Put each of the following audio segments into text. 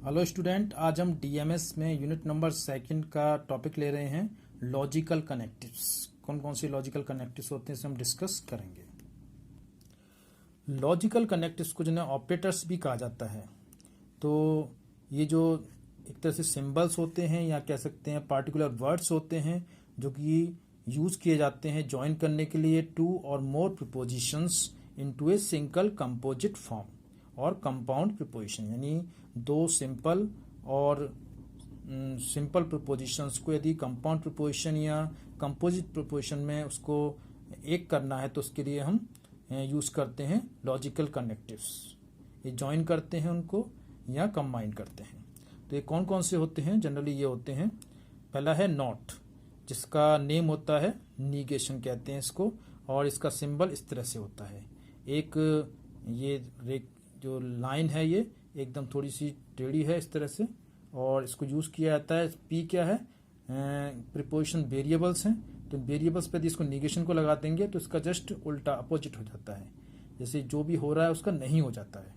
Hello student, आज हम DMs में यूनिट नंबर सेकंड का टॉपिक ले रहे हैं लॉजिकल कनेक्टिव्स। कौन कौन सी लॉजिकल कनेक्टिव्स होते हैं इसे हम डिस्कस करेंगे। लॉजिकल कनेक्टिव्स को जिन्हें ऑपरेटर्स भी कहा जाता है, तो ये जो एक तरह से सिंबल्स होते हैं या कह सकते हैं पार्टिकुलर वर्ड्स होते हैं जो कि यूज किए जाते हैं ज्वाइन करने के लिए टू और more propositions into a single composite form और कंपाउंड प्रीपोजिशन, यानी दो सिंपल और सिंपल प्रीपोजिशंस को यदि कंपाउंड प्रीपोजिशन या कंपोजिट प्रीपोजिशन में उसको एक करना है तो उसके लिए हम यूज करते हैं लॉजिकल कनेक्टिव्स। ये ज्वाइन करते हैं उनको या कंबाइन करते हैं। तो ये कौन कौन से होते हैं? जनरली ये होते हैं, पहला है नॉट, जिसका नेम होता है निगेशन कहते हैं इसको, और इसका सिंबल इस तरह से होता है। एक ये जो लाइन है ये एकदम थोड़ी सी टेढ़ी है इस तरह से, और इसको यूज किया जाता है। पी क्या है? प्रीपोजिशन वेरिएबल्स हैं, तो वेरिएबल्स पे यदि इसको निगेशन को लगा देंगे तो इसका जस्ट उल्टा अपोजिट हो जाता है, जैसे जो भी हो रहा है उसका नहीं हो जाता है।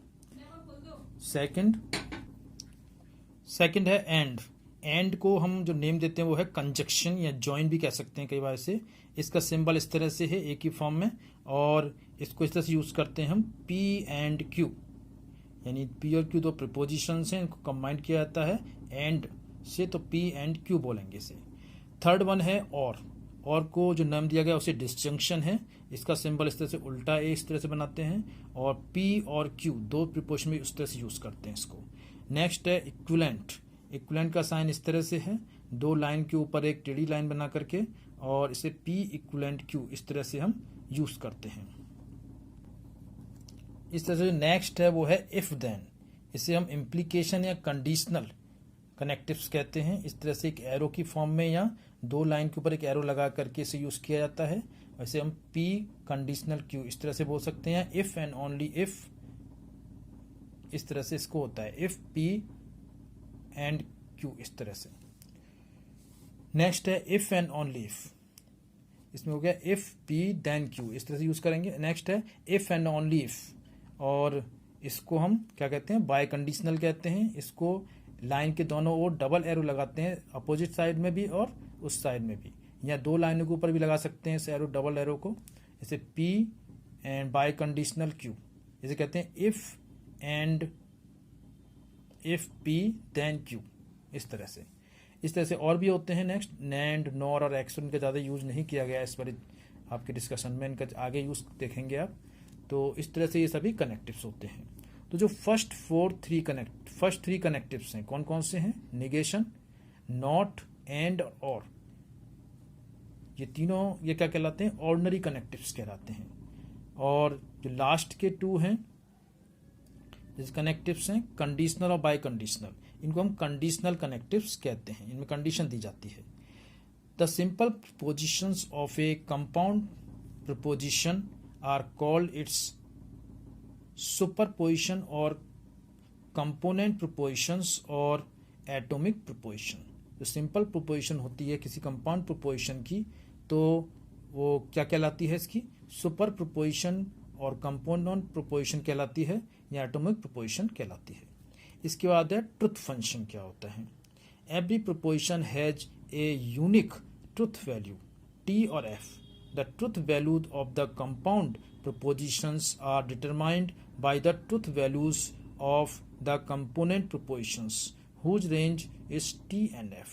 सेकंड है एंड। एंड को हम जो नेम देते हैं वो है कंजक्शन या जॉइन भी कह सकते हैं कई बार से। इसका सिंबल इस तरह से है एक ही फॉर्म में, और इसको इस तरह से यूज करते हैं हम पी एंड क्यू, यानी पी और क्यू दो प्रीपोजिशंस हैं, इनको कंबाइन किया जाता है एंड से, तो पी एंड क्यू बोलेंगे इसे। थर्ड वन है और को जो नाम दिया गया उसे डिसजंक्शन है। इसका सिंबल इस तरह से उल्टा ए इस तरह से बनाते हैं, और पी और क्यू दो प्रीपोजिशन में उस तरह से यूज करते हैं इसको। नेक्स्ट है इक्विवेलेंट। इक्विवेलेंट का साइन इस तरह से है, दो लाइन के ऊपर एक टेढ़ी लाइन बना करके, और इसे पी इक्विवेलेंट क्यू इस तरह से हम यूज करते हैं। इस तरह से नेक्स्ट है वो है इफ देन। इसे हम इम्प्लीकेशन या कंडीशनल कनेक्टिव्स कहते हैं। इस तरह से एक एरो की फॉर्म में या दो लाइन के ऊपर एक एरो लगा करके इसे यूज किया जाता है। वैसे हम पी कंडीशनल क्यू इस तरह से बोल सकते हैं। इफ एंड ओनली इफ इस तरह से इसको होता है, इफ पी एंड क्यू इस तरह से। नेक्स्ट है इफ एंड ओनली इफ। इसमें हो गया इफ पी देन क्यू इस तरह से यूज करेंगे। नेक्स्ट है इफ एंड ओनली इफ, और इसको हम क्या कहते हैं? बाय कंडीशनल कहते हैं। इसको लाइन के दोनों ओर डबल एरो लगाते हैं, अपोजिट साइड में भी और उस साइड में भी, या दो लाइनों के ऊपर भी लगा सकते हैं इस एरो डबल एरो को। जैसे P and biconditional Q, इसे कहते हैं if and if P then Q इस तरह से। इस तरह से और भी होते हैं। नेक्स्ट नैंड, नॉर और एक्स, इनका ज़्यादा यूज नहीं किया गया इस बार आपके डिस्कशन में, इनका आगे यूज देखेंगे आप। तो इस तरह से ये सभी कनेक्टिव्स होते हैं। तो जो फर्स्ट थ्री कनेक्टिव्स हैं कौन कौन से हैं? निगेशन, नॉट, एंड और, ये तीनों ये क्या कहलाते हैं? ऑर्डिनरी कनेक्टिव्स कहलाते हैं। और जो लास्ट के टू हैं जैसे कनेक्टिव्स हैं कंडीशनल और बाय कंडीशनल, इनको हम कंडीशनल कनेक्टिव्स कहते हैं। इनमें कंडीशन दी जाती है। The simple prepositions of a compound preposition are called its superposition or component prepositions और atomic preposition। जो सिंपल प्रोपोजिशन होती है किसी कंपाउंड प्रोपोजिशन की, तो वो क्या कहलाती है? इसकी सुपर प्रोपोजिशन और कंपोनेंट प्रोपोजिशन कहलाती है, या एटॉमिक प्रोपोजिशन कहलाती है। इसके बाद है ट्रुथ फंक्शन। क्या होता है? Every proposition has a unique truth value T or F. The truth values of the compound propositions are determined by the truth values of the component propositions whose range is t and f।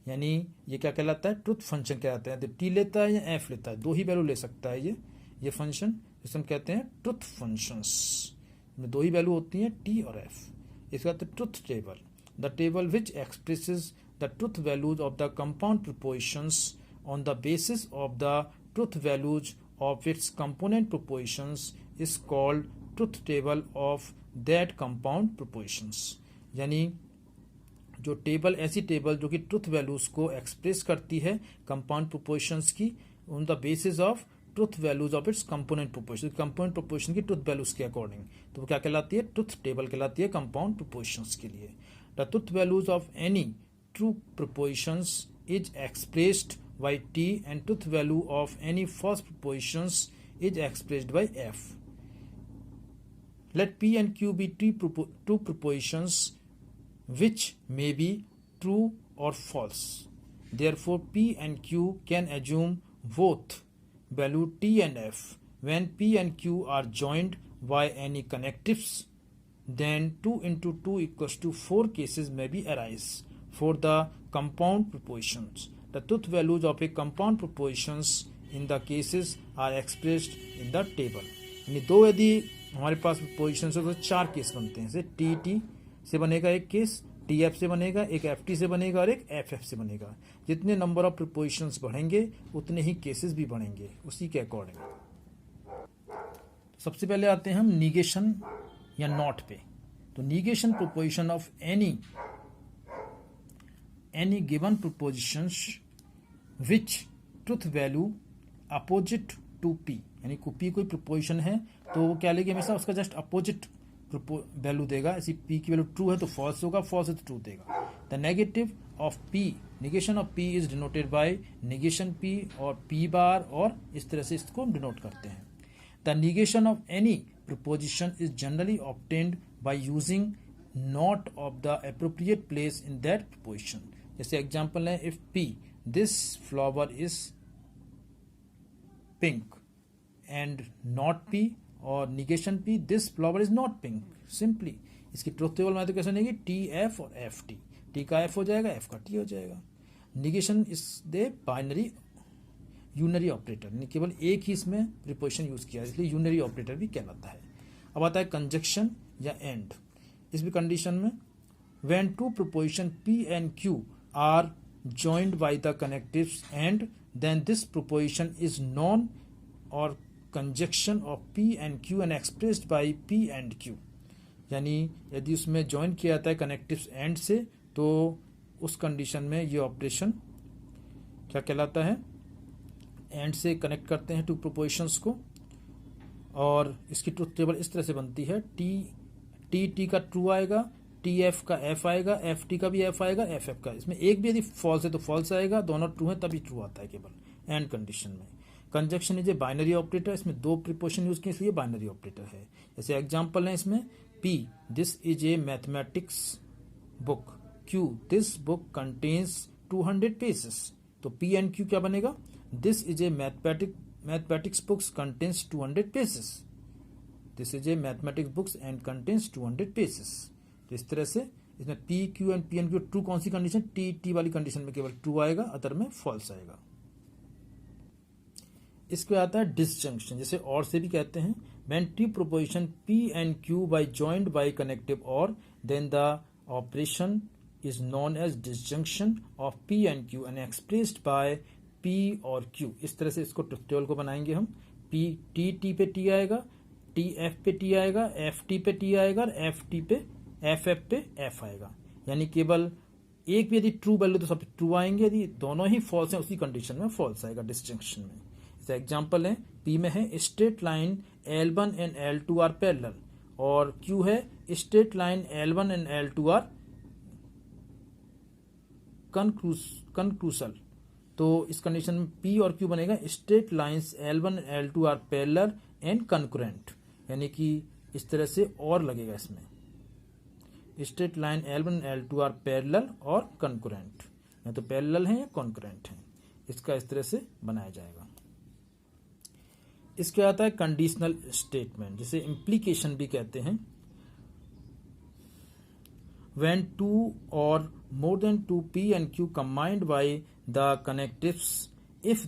यानी ये क्या कहलाता है? Truth function कहलाता है। तो T लेता है या एफ लेता है, दो ही वैल्यू ले सकता है ये फंक्शन, जिसे हम कहते हैं ट्रुथ फंक्शंस में दो ही वैल्यू होती हैं, टी और एफ। इसका truth table, the table which expresses the truth values of the compound propositions on the basis of the truth values of its component propositions is called truth table of that compound propositions। यानी जो table, ऐसी table जो कि truth values को express करती है compound propositions की on the basis of truth values of its component proposition, component proposition की ट्रुथ वैल्यूज के अकॉर्डिंग, तो वो क्या कहलाती है? ट्रुथ टेबल कहलाती है कंपाउंड प्रोपोजिशंस के लिए। The truth values of any true propositions is expressed by t and truth value of any false propositions is expressed by f। Let P and Q be two propositions which may be true or false. Therefore, P and Q can assume both value T and F. When P and Q are joined by any connectives, then 2 into 2 equals to 4 cases may be arise. For the compound propositions, the truth values of a compound propositions in the cases are expressed in the table. यानी दो यदि हमारे पास propositions हो तो 4 case बनते हैं. जैसे T T से बनेगा एक केस, टी एफ से बनेगा एक, एफ टी से बनेगा और एक एफ एफ से बनेगा. जितने नंबर ऑफ प्रपोजिशंस बढ़ेंगे उतने ही केसेस भी बढ़ेंगे उसी के अकॉर्डिंग. सबसे पहले आते हैं हम निगेशन या नॉट पे. तो negation proposition of any given propositions which truth value opposite to P. यानी पी कोई प्रपोजिशन है तो वो क्या लेगी, हमेशा उसका जस्ट अपोजिट वैल्यू देगा. ऐसी पी की वैल्यू ट्रू है तो फॉल्स होगा, फॉल्स है तो ट्रू देगा. The negative of P, negation of P is denoted by negation P और पी बार, और इस तरह से इसको डिनोट करते हैं. The negation of any proposition is generally obtained by using not of the appropriate place in that proposition. जैसे example है, if P this flower is pink and not P, और negation P this flower is not pink. Simply इसकी truth table में तो कैसे बनेगी, T F और F T. T का एफ हो जाएगा, एफ का टी हो जाएगा. Negation is the binary unary operator, केवल एक ही इसमें प्रीपोजिशन यूज किया है, इसलिए यूनरी ऑपरेटर भी कहलाता है. अब आता है कंजक्शन या एंड. इस भी कंडीशन में when two proposition P and Q are joined by the connectives and then this proposition is known or conjunction of P and Q and expressed by P and Q. यानी यदि उसमें join किया जाता है connectives and से तो उस condition में ये ऑपरेशन क्या कहलाता है, एंड से कनेक्ट करते हैं टू प्रोपोजिशंस को. और इसकी ट्रुथ टेबल इस तरह से बनती है, टी का ट्रू आएगा, टी एफ का एफ आएगा, एफ टी का भी एफ आएगा, एफ एफ का. इसमें एक भी यदि फॉल्स है तो फॉल्स आएगा, दोनों ट्रू है तभी ट्रू आता है केवल एंड कंडीशन में. Conjunction is a binary operator, इसमें दो प्रीपोजिशन यूज किए इसलिए बाइनरी ऑपरेटर है. जैसे एग्जांपल है इसमें, P this is a mathematics book, Q this book contains 200 pages. तो पी एंड क्यू क्या बनेगा, this is a mathematics books contains 200 pages. This is a mathematics books and contains 200 pages. तो इस तरह से इसमें पी क्यू एंड ट्रू कौन सी condition, T वाली कंडीशन में केवल ट्रू आएगा, अदर में फॉल्स आएगा. इसके आता है डिसजंक्शन, जैसे और से भी कहते हैं. When T proposition P and Q by joined by connective or then the operation is known as disjunction of P and Q and expressed by P और क्यू. इस तरह से इसको ट्रुथ टेबल को बनाएंगे हम. टी पे टी आएगा, टी एफ पे टी आएगा, एफ टी पे टी आएगा और एफ टी पे एफ एफ पे एफ आएगा. यानी केवल एक भी यदि ट्रू वैल्यू तो सब ट्रू आएंगे, यदि दोनों ही फॉल्स हैं उसी कंडीशन में फॉल्स आएगा डिसजंक्शन में. जैसे एग्जांपल है, पी में है straight line L1 and L2 are parallel, और क्यू है straight line L1 and L2 are concurrent. तो इस कंडीशन में पी और क्यू बनेगा straight lines L1 and L2 are parallel and concurrent. यानी कि इस तरह से और लगेगा, इसमें straight line L1 L2 are parallel और कंकरेंट, या तो पैरेलल है या कॉन्करेंट है. इसका इस तरह से बनाया जाएगा. इसके आता है कंडीशनल स्टेटमेंट, जिसे इम्प्लीकेशन भी कहते हैं. व्हेन टू और more than two P and Q combined by the connectives, if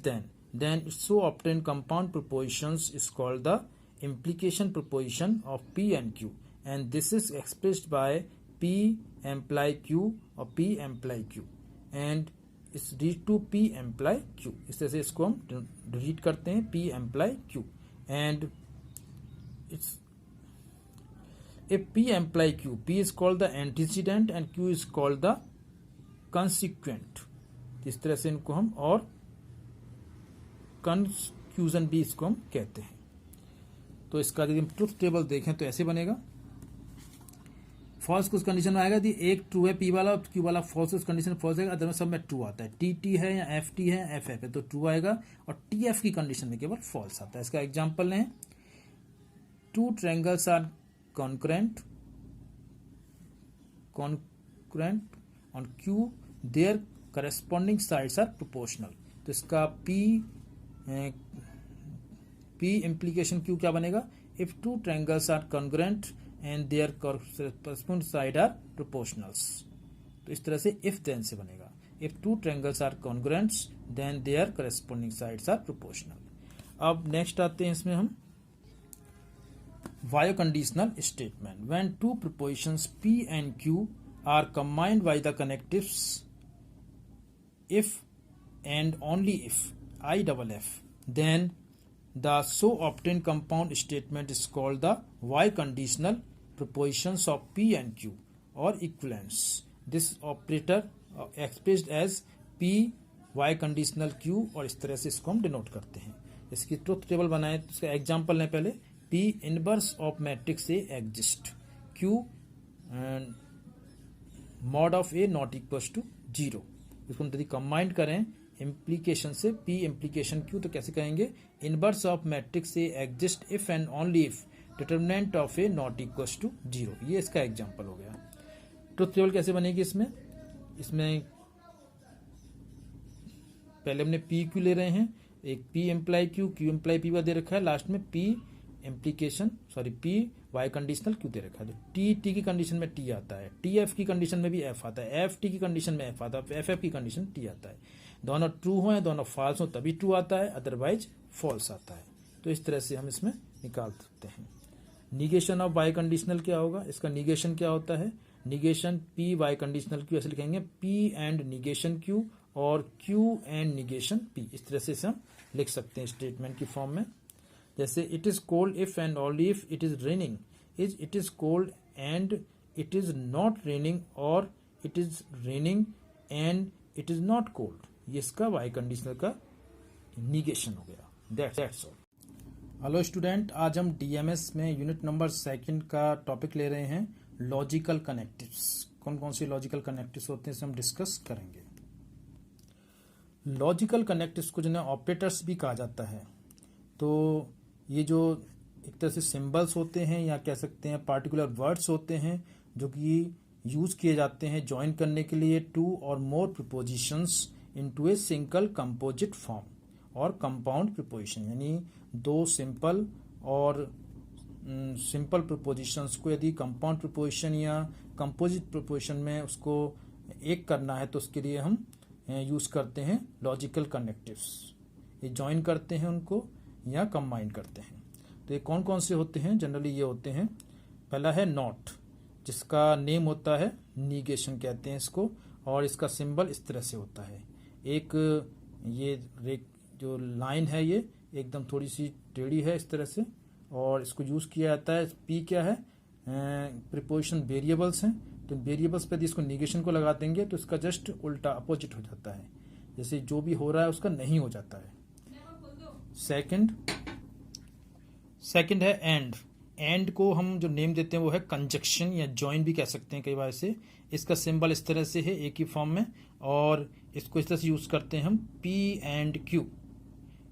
then it's so obtained compound propositions is called the implication proposition of P and Q, and this is expressed by P imply Q or P imply Q, and it's read to P imply Q. इस तरह से इसको हम read करते हैं P imply Q, and it's if P imply Q, P is called the antecedent and Q is called the consequent. इस तरह से इनको हम और कंफ्यूजन भी इसको हम कहते हैं. तो इसका यदि हम ट्रुथ टेबल देखें तो ऐसे बनेगा. फॉल्स कुछ कंडीशन में आएगा, यदि एक ट्रू है पी वाला, क्यू वाला फॉल्स, उस कंडीशन फॉल्स आएगा, अदर में सब में ट्रू आता है. टी है या एफ टी है, एफ एफ है तो ट्रू आएगा, और टी एफ की कंडीशन में केवल फॉल्स आता है. इसका एग्जाम्पल है, two triangles are concurrent equivalent on Q their corresponding sides are proportional। तो इसका P implication Q क्या बनेगा? If two triangles are congruent and their corresponding sides are proportionals। तो इस तरह से if then से बनेगा। If two triangles are congruent then their corresponding sides are proportional। अब नेक्स्ट आते हैं इसमें हम Why conditional statement? When two propositions P and Q are combined by the connectives if and only if IFF, then the so obtained compound statement is called the Y conditional propositions of P and Q or equivalents. This operator expressed as P Y conditional Q और इस तरह से इसको हम denote करते हैं। इसकी truth table बनाए तो इसका एग्जांपल लें पहले। P inverse of matrix A exist, Q mod of A not equals to 0। इसको हम यदि कंबाइन करें इम्प्लीकेशन से P इम्प्लीकेशन Q तो कैसे कहेंगे? Inverse of matrix A exist if and only if determinant of A not equals to 0। ये इसका एग्जांपल हो गया। ट्रुथ टेबल कैसे बनेगी इसमें पहले हमने P Q ले रहे हैं, एक P imply Q, Q imply P दे रखा है, लास्ट में P Y कंडीशनल Q दे रखा है। T की कंडीशन में T आता है, TF की कंडीशन में भी F आता है, FT की कंडीशन में F आता है, FF की कंडीशन T आता है। दोनों ट्रू हो दोनों फॉल्स हो तभी ट्रू आता है, अदरवाइज फॉल्स आता है। तो इस तरह से हम इसमें निकाल सकते हैं। निगेशन ऑफ Y कंडीशनल क्या होगा? इसका निगेशन क्या होता है? Negation P Y conditional Q ऐसे लिखेंगे P एंड निगेशन Q और Q एंड निगेशन P। इस तरह से इसे हम लिख सकते हैं स्टेटमेंट की फॉर्म में। जैसे it is cold if and only if it is raining, it is cold and it is not raining, और it is raining and it is not cold. ये इसका वाई कंडीशनल का निगेशन हो गया। That's all. Hello student, आज हम DMs में unit number 2 का टॉपिक ले रहे हैं लॉजिकल कनेक्टिव्स। कौन कौन सी लॉजिकल कनेक्टिव्स होते हैं इसे हम डिस्कस करेंगे। लॉजिकल कनेक्टिव्स को जिन्हें ऑपरेटर्स भी कहा जाता है। तो ये जो एक तरह से सिंबल्स होते हैं या कह सकते हैं पार्टिकुलर वर्ड्स होते हैं जो कि यूज किए जाते हैं ज्वाइन करने के लिए टू और more propositions into a single composite form और कंपाउंड प्रीपोजिशन, यानी दो सिंपल और सिंपल प्रीपोजिशंस को यदि कंपाउंड प्रीपोजिशन या कंपोजिट प्रीपोजिशन में उसको एक करना है तो उसके लिए हम यूज करते हैं लॉजिकल कनेक्टिव्स। ये ज्वाइन करते हैं उनको या कंबाइन करते हैं। तो ये कौन कौन से होते हैं? जनरली ये होते हैं, पहला है नॉट, जिसका नेम होता है निगेशन कहते हैं इसको, और इसका सिंबल इस तरह से होता है। एक ये जो लाइन है ये एकदम थोड़ी सी टेढ़ी है इस तरह से, और इसको यूज किया जाता है। पी क्या है? प्रीपोजिशन वेरिएबल्स हैं, तो वेरिएबल्स पे यदि इसको निगेशन को लगा देंगे तो इसका जस्ट उल्टा अपोजिट हो जाता है, जैसे जो भी हो रहा है उसका नहीं हो जाता है। सेकंड है एंड को हम जो नेम देते हैं वो है कंजक्शन या जॉइन भी कह सकते हैं कई बार से। इसका सिंबल इस तरह से है एक ही फॉर्म में, और इसको इस तरह से यूज करते हैं हम P एंड Q,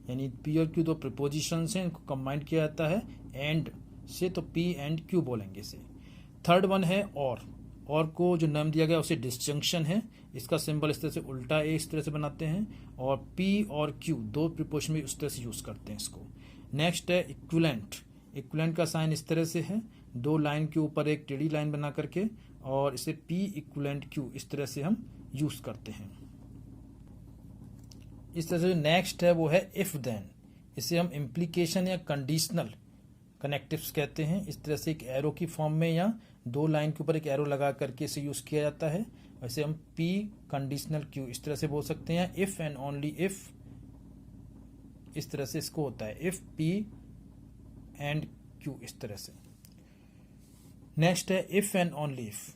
यानी P और Q दो प्रीपोजिशंस हैं, इनको कंबाइन किया जाता है एंड से, तो P एंड Q बोलेंगे इसे। थर्ड वन है और को जो नाम दिया गया उसे डिसजंक्शन है, इसका सिंबल इस तरह से उल्टा ए इस तरह से बनाते हैं, और P और Q दो प्रीपोजिशन में उस तरह से यूज करते हैं इसको। नेक्स्ट है इक्विवेलेंट का साइन इस तरह से है, दो लाइन के ऊपर एक टेढ़ी लाइन बना करके, और इसे P इक्विवेलेंट Q इस तरह से हम यूज करते हैं। इस तरह से नेक्स्ट है वो है इफ देन, इसे हम इम्प्लीकेशन या कंडीशनल कनेक्टिव्स कहते हैं। इस तरह से एक एरो की फॉर्म में या दो लाइन के ऊपर एक एरो लगा करके इसे यूज किया जाता है। वैसे हम P कंडीशनल Q इस तरह से बोल सकते हैं। इफ एंड ओनली इफ इस तरह से इसको होता है, इफ P एंड Q इस तरह से। नेक्स्ट है इफ एंड ओनली इफ,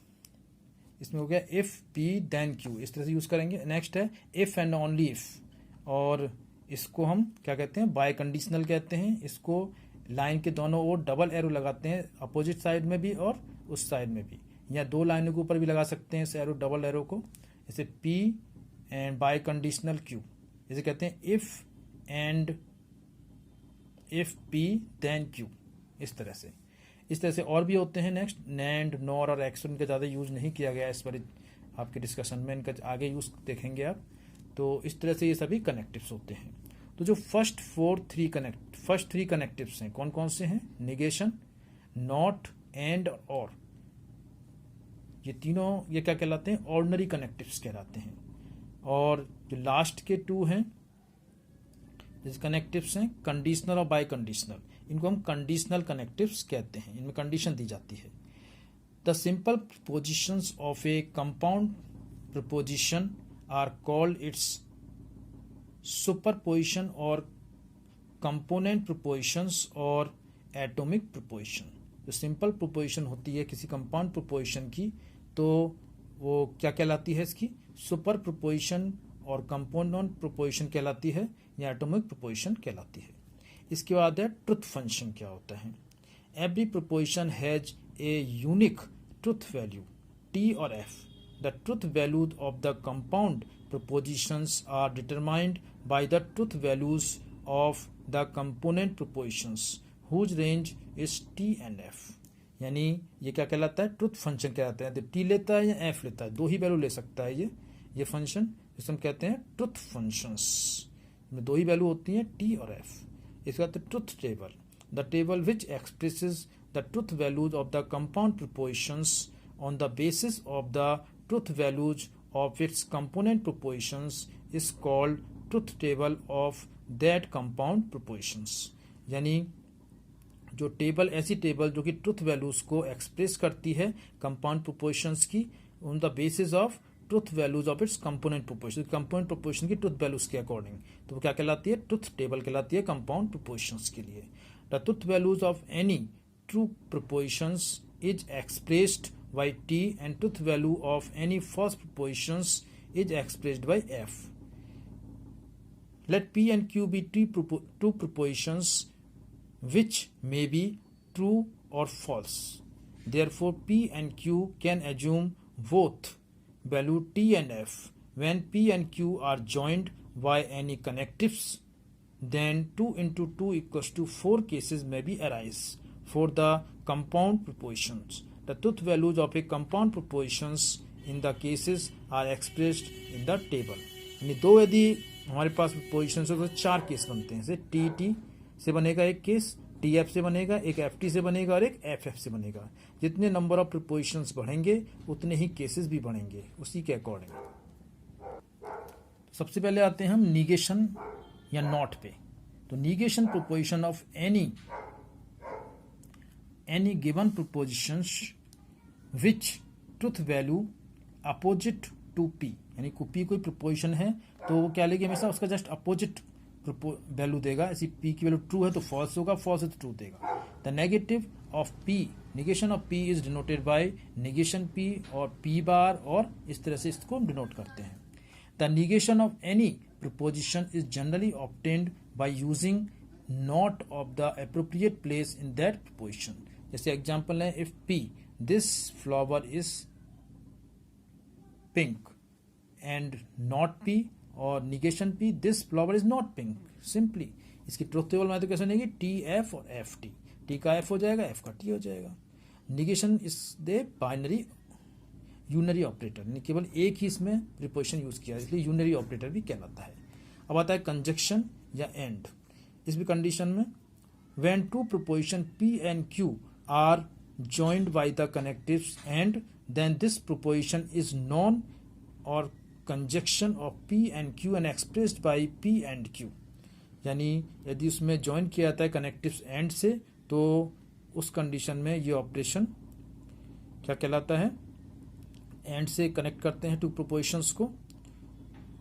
इसमें हो गया इफ P देन Q इस तरह से यूज करेंगे। नेक्स्ट है इफ एंड ओनली इफ, और इसको हम क्या कहते हैं? बाय कंडीशनल कहते हैं। इसको लाइन के दोनों ओर डबल एरो लगाते हैं, अपोजिट साइड में भी और उस साइड में भी, या दो लाइनों के ऊपर भी लगा सकते हैं इस एरो डबल एरो को। जैसे P and bye conditional Q इसे कहते हैं इफ P देन Q इस तरह से। और भी होते हैं नेक्स्ट नैंड, नॉर और एक्सट्रा, इनका ज़्यादा यूज नहीं किया गया इस बार आपके डिस्कशन में इनका आगे यूज देखेंगे आप। तो इस तरह से ये सभी कनेक्टिव्स होते हैं। तो जो फर्स्ट थ्री कनेक्टिव्स हैं कौन कौन से हैं? निगेशन, नॉट, एंड और। ये तीनों ये क्या कहलाते हैं? ऑर्डिनरी कनेक्टिव्स कहलाते हैं। और जो लास्ट के टू हैं जैसे कनेक्टिव्स हैं कंडीशनल और बाय कंडीशनल, इनको हम कंडीशनल कनेक्टिव्स कहते हैं। इनमें कंडीशन दी जाती है। The simple propositions of a compound proposition are called its superposition और कंपोनेंट प्रोपोजिशंस और एटॉमिक प्रोपोजिशन। जो सिंपल प्रोपोजिशन होती है किसी कंपाउंड प्रोपोजिशन की, तो वो क्या कहलाती है? इसकी सुपर प्रोपोजिशन और कंपोनेंट प्रोपोजिशन कहलाती है या एटॉमिक प्रोपोजिशन कहलाती है। इसके बाद है ट्रुथ फंक्शन क्या होता है? Every proposition has a unique truth value T or F. The truth value of the compound propositions are determined by the truth values of the component propositions whose range is t and f। यानी ये क्या कहलाता है? Truth function कहलाता है। तो T लेता है या एफ लेता है, दो ही वैल्यू ले सकता है ये फंक्शन, जिसे हम कहते हैं ट्रुथ फंक्शंस में दो ही वैल्यू होती हैं टी और एफ। इसके बाद truth table, the table which expresses the truth values of the compound propositions on the basis of the truth values of its component propositions is called truth table of that compound propositions। यानी जो table, ऐसी table जो कि truth values को express करती है compound propositions की on the basis of truth values of its component proposition, component proposition की ट्रुथ वैल्यूज के अकॉर्डिंग, तो वो क्या कहलाती है? ट्रुथ टेबल कहलाती है कंपाउंड प्रोपोजिशंस के लिए। The truth values of any true propositions is expressed by t and truth value of any false propositions is expressed by f। Let p and q be two propositions which may be true or false। Therefore p and q can assume both value t and f। When p and q are joined by any connectives, then 2 into 2 equals to 4 cases may be arise for the compound propositions। The truth values of a compound propositions in the cases are expressed in the table। यानी दो यदि हमारे पास propositions हो तो 4 case बनते हैं। जैसे T T से बनेगा एक केस, टी एफ से बनेगा एक, एफ टी से बनेगा और एक एफ एफ से बनेगा। जितने नंबर ऑफ प्रोपोजिशंस बढ़ेंगे उतने ही केसेस भी बढ़ेंगे उसी के अकॉर्डिंग। सबसे पहले आते हैं हम निगेशन या नॉट पे। तो negation proposition of any given propositions which truth value opposite to p। यानी p कोई प्रोपोजिशन है तो वो क्या लेगी? हमेशा उसका जस्ट अपोजिट वैल्यू देगा। ऐसी p की वैल्यू ट्रू है तो फॉल्स होगा, फॉल्स है तो ट्रू देगा। The negative of p, negation of p is denoted by negation p और p बार, और इस तरह से इसको डिनोट करते हैं। The negation of any proposition is generally obtained by using not of the appropriate place in that proposition. जैसे example है, if p this flower is pink and not p, और negation p this flower is not pink. Simply इसकी truth table में तो कैसे बनेगी? T F और F T, T का एफ हो जाएगा, एफ का टी हो जाएगा। Negation is the binary unary operator, केवल एक ही इसमें प्रीपोजिशन यूज किया इसलिए यूनरी ऑपरेटर भी कहलाता है। अब आता है कंजक्शन या एंड। इस भी कंडीशन में when two proposition p and q are joined by the connectives and then this proposition is known or conjunction of p and q and expressed by p and q। यानी यदि उसमें join किया जाता है connectives and से तो उस condition में ये ऑपरेशन क्या कहलाता है? एंड से कनेक्ट करते हैं टू प्रोपोजिशंस को,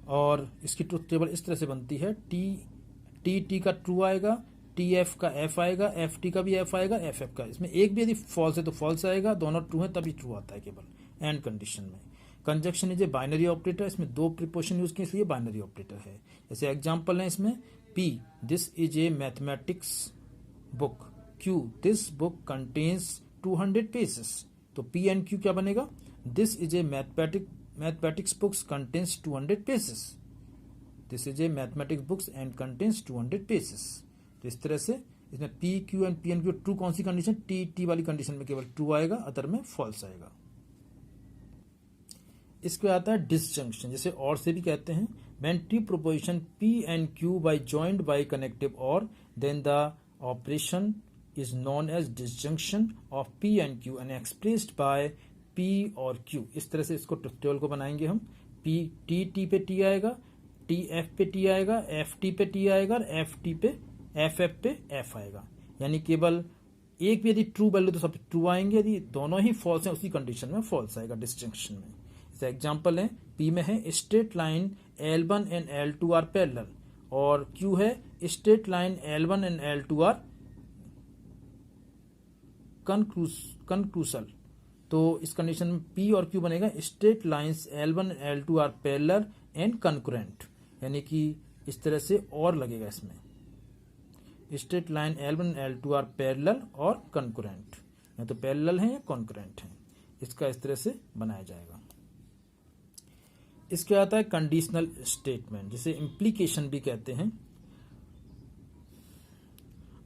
और इसकी ट्रुथ टेबल इस तरह से बनती है। टी का ट्रू आएगा, टी एफ का एफ आएगा, एफ टी का भी एफ आएगा, एफ एफ का। इसमें एक भी यदि फॉल्स है तो फॉल्स आएगा, दोनों ट्रू है तभी ट्रू आता है केवल एंड कंडीशन में। Conjunction is a binary operator, इसमें दो प्रीपोजिशन यूज किए इसलिए बाइनरी ऑपरेटर है। जैसे एग्जांपल है इसमें, P this is a mathematics book, Q this book contains 200 pages. तो पी एंड क्यू क्या बनेगा? This is a mathematics books contains 200 pages, this is a mathematics books and contains 200 pages. तो इस तरह से इसमें पी क्यू एंड ट्रू कौन सी condition? T वाली कंडीशन में केवल ट्रू आएगा, अदर में फॉल्स आएगा। इसके आता है डिसजंक्शन, जैसे और से भी कहते हैं। When two proposition P and Q by joined by connective or, then the operation is known as disjunction of P and Q and expressed by P और Q। इस तरह से इसको टेबल को बनाएंगे हम। P T पे T आएगा, T F पे T आएगा, F T पे T आएगा और F T पे F F पे F आएगा। यानी केवल एक भी यदि ट्रू वैल्यू तो सब ट्रू आएंगे, यदि दोनों ही फॉल्स हैं उसी कंडीशन में फॉल्स आएगा डिस्जंक्शन में। जैसे एग्जांपल है, P में है straight line L1 and L2 are parallel, और Q है straight line L1 and L2 are concurrent. तो इस कंडीशन में P और Q बनेगा straight lines L1 and L2 are parallel and concurrent, यानी कि इस तरह से और लगेगा इसमें, straight line L1 L2 are parallel और कंकरेंट, या तो पैरेलल है या कंकरेंट है, इसका इस तरह से बनाया जाएगा। इसके आता है कंडीशनल स्टेटमेंट, जिसे इम्प्लीकेशन भी कहते हैं।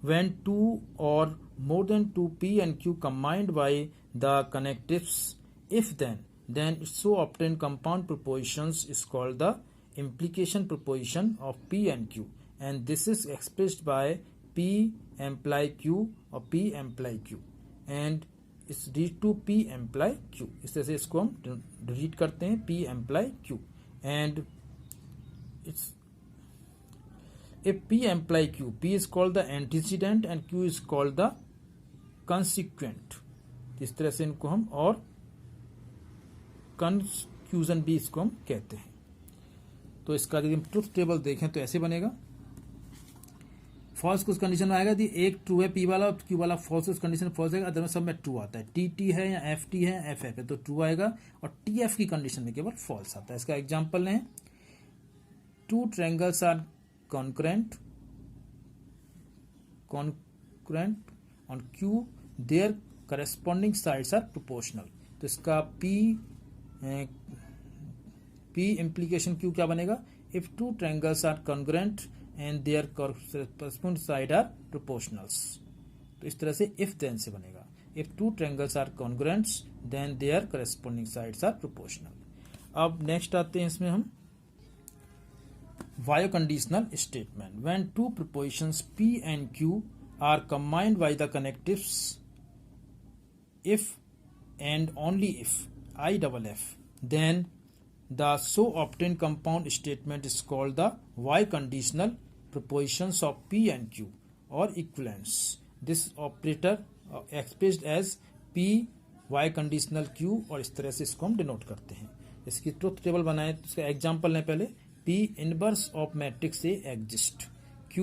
When two or more than two P and Q combined by the connectives, if then so obtained compound propositions is called the implication proposition of P and Q, and this is expressed by P imply Q or P imply Q and it's read to P imply Q। इस तरह से इसको हम read करते हैं P imply Q, and it's if P imply Q, P is called the antecedent and Q is called the consequent। इस तरह से इनको हम, और कंक्लूजन भी इसको हम कहते हैं। तो इसका यदि हम ट्रुथ टेबल देखें तो ऐसे बनेगा। फॉल्स कुछ कंडीशन में आएगा, यदि एक ट्रू है P वाला और Q वाला फॉल्स, उस कंडीशन फॉल्स आएगा, अदर में सब में ट्रू आता है। TT है या FT है, FF है तो ट्रू आएगा, और TF की कंडीशन में केवल फॉल्स आता है। इसका एग्जांपल है, two triangles are concurrent on Q, their corresponding sides are proportional। तो इसका P implication Q क्या बनेगा, if two triangles are congruent and their corresponding sides are proportionals। तो इस तरह से if then से बनेगा, if two triangles are congruent then their corresponding sides are proportional। अब नेक्स्ट आते हैं इसमें हम Bioconditional statement। When two propositions P and Q are combined by the connectives if and only if IFF, then the so obtained compound statement is called the Bioconditional propositions of P and Q or equivalence। This operator expressed as P Bioconditional Q, और इस तरह से इसको हम denote करते हैं। इसकी truth table बनाए तो इसका एग्जाम्पल है, पहले P inverse of matrix A exist, Q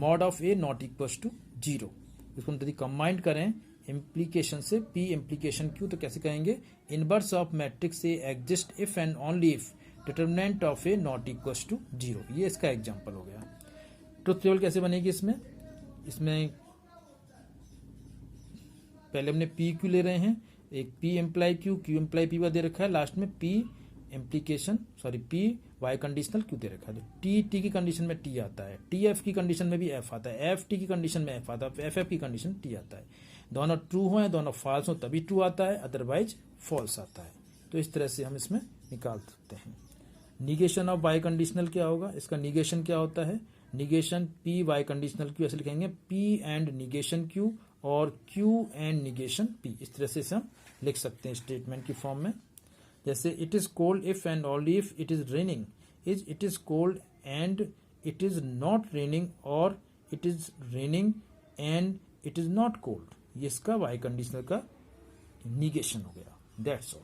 mod of A not equals to 0। इसको हम यदि कंबाइन करें इम्प्लीकेशन से, P इम्प्लीकेशन Q, तो कैसे कहेंगे, inverse of matrix A exist if and only if determinant of A not equals to 0। ये इसका एग्जाम्पल हो गया। ट्रुथ टेबल कैसे बनेगी इसमें पहले हमने P Q ले रहे हैं, एक P imply Q, Q imply P दे रखा है, लास्ट में P वाई कंडीशनल Q दे रखा है। T की कंडीशन में T आता है, TF की कंडीशन में भी F आता है, FT की कंडीशन में F आता है, FF की कंडीशन T आता है। दोनों ट्रू हो दोनों फॉल्स हो तभी ट्रू आता है, अदरवाइज फॉल्स आता है। तो इस तरह से हम इसमें निकाल सकते हैं। निगेशन ऑफ वाई कंडीशनल क्या होगा, इसका निगेशन क्या होता है, negation P biconditional Q ऐसे लिखेंगे, P एंड निगेशन Q और Q एंड निगेशन P। इस तरह से हम लिख सकते हैं स्टेटमेंट की फॉर्म में। जैसे it is cold if and only if it is raining, it is cold and it is not raining, और it is raining and it is not cold. ये इसका वाई कंडीशनल का निगेशन हो गया। That's all.